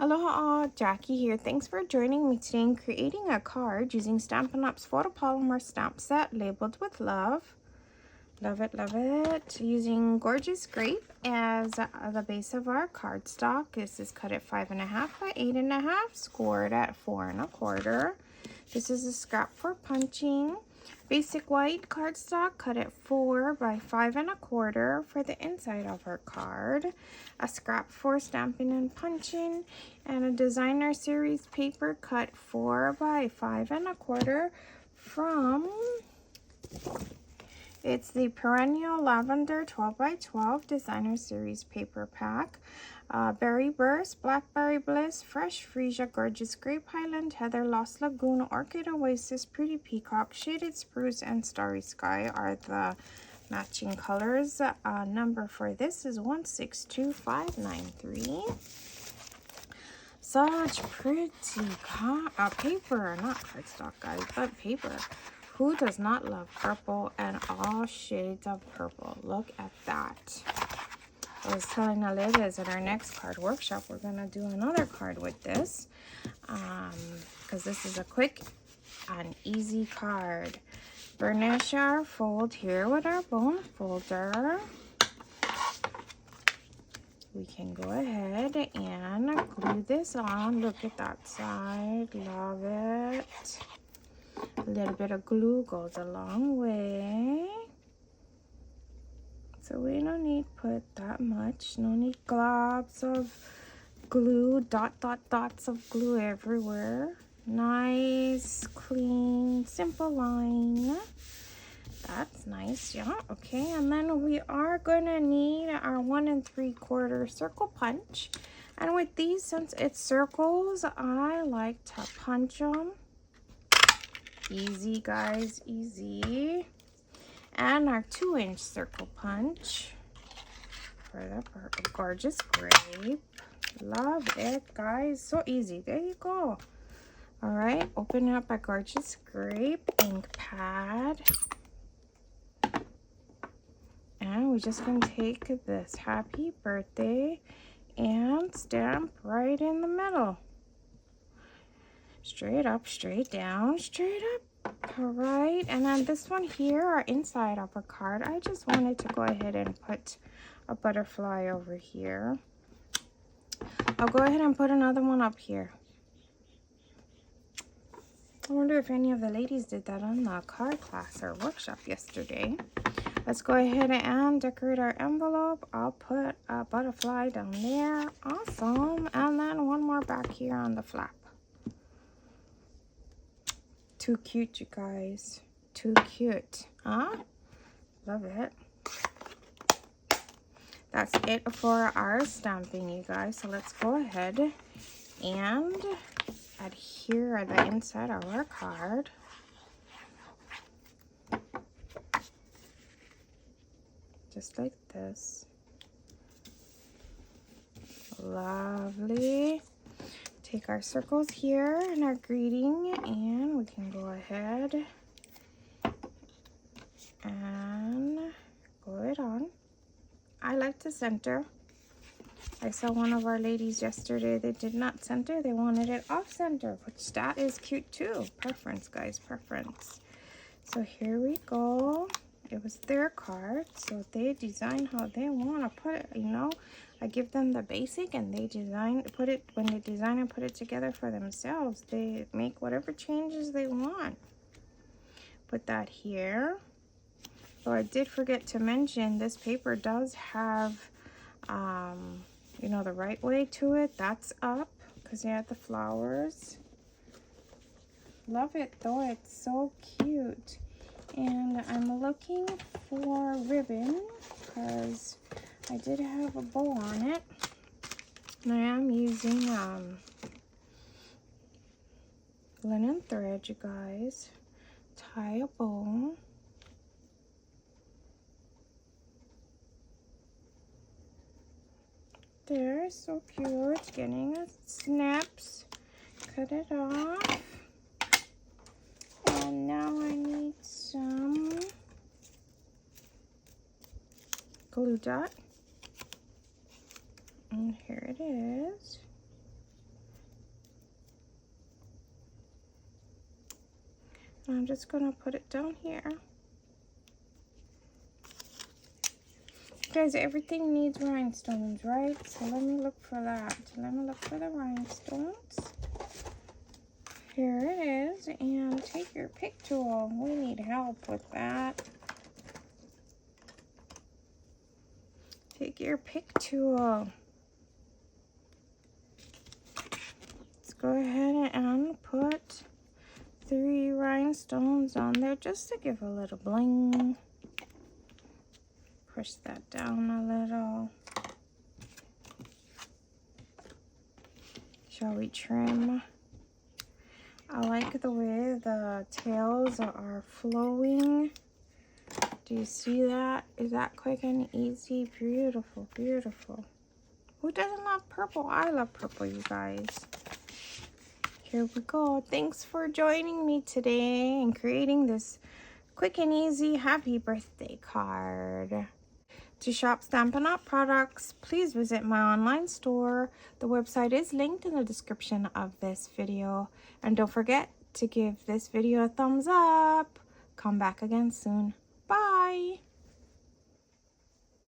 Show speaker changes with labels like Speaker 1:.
Speaker 1: Aloha all, Jackie here. Thanks for joining me today in creating a card using Stampin' Up's photopolymer stamp set labeled with love. Love it, love it. Using Gorgeous Grape as the base of our cardstock. This is cut at 5.5 by 8.5, scored at 4 1/4. This is a scrap for punching. Basic white cardstock cut at 4 by 5 1/4 for the inside of our card. A scrap for stamping and punching, and a designer series paper cut 4 by 5 1/4 from, it's the Perennial Lavender 12 by 12 designer series paper pack. Berry Burst, Blackberry Bliss, Fresh Freesia, Gorgeous Grape, Highland Heather, Lost Lagoon, Orchid Oasis, Pretty Peacock, Shaded Spruce, and Starry Sky are the matching colors. Number for this is 162593. Such pretty paper, not cardstock, guys, but paper. Who does not love purple and all shades of purple? Look at that. I was telling Olivia at our next card workshop, we're going to do another card with this because this is a quick and easy card. Burnish our fold here with our bone folder. We can go ahead and glue this on. Look at that side. Love it. A little bit of glue goes a long way. So we don't need to put that much. No need globs of glue, dots of glue everywhere. Nice, clean, simple line. That's nice, yeah. Okay, and then we are gonna need our 1 3/4 circle punch. And with these, since it's circles, I like to punch them. Easy, guys, easy. And our 2-inch circle punch for the Gorgeous Grape. Love it, guys. So easy. There you go. All right, open up a Gorgeous Grape ink pad. And we're just going to take this happy birthday and stamp right in the middle. Straight up, straight down, straight up. All right, and then this one here, our inside of our card, I just wanted to go ahead and put a butterfly over here. I'll go ahead and put another one up here. I wonder if any of the ladies did that on the card class or workshop yesterday. Let's go ahead and decorate our envelope. I'll put a butterfly down there. Awesome. And then one more back here on the flap. Too cute, you guys. Too cute. Huh? Love it. That's it for our stamping, you guys. So let's go ahead and adhere the inside of our card. Just like this. Lovely. Take our circles here and our greeting, and we can go ahead and glue it on. I like to center. I saw one of our ladies yesterday, they did not center. They wanted it off center, which that is cute too. Preference, guys, preference. So here we go. It was their card, so they design how they want to put it, you know. I give them the basic and they put it, when they design and put it together for themselves, they make whatever changes they want. Put that here. So I did forget to mention, this paper does have, you know, the right way to it. That's up because you have the flowers. Love it though, it's so cute. And I'm looking for ribbon because I did have a bow on it. And I am using linen thread, you guys. Tie a bow. There, so cute. Getting a snaps. Cut it off. And now I need some glue dot. And here it is. I'm just gonna put it down here. Guys, everything needs rhinestones, right? So let me look for that. Let me look for the rhinestones. Here it is. And take your pick tool. We need help with that. Take your pick tool. Let's go ahead and put 3 rhinestones on there just to give a little bling. Push that down a little. Shall we trim? I like the way the tails are flowing. Do you see that? Is that quick and easy? Beautiful, beautiful. Who doesn't love purple? I love purple, you guys. Here we go. Thanks for joining me today and creating this quick and easy happy birthday card. To shop Stampin' Up! Products, please visit my online store. The website is linked in the description of this video. And don't forget to give this video a thumbs up. Come back again soon. Bye!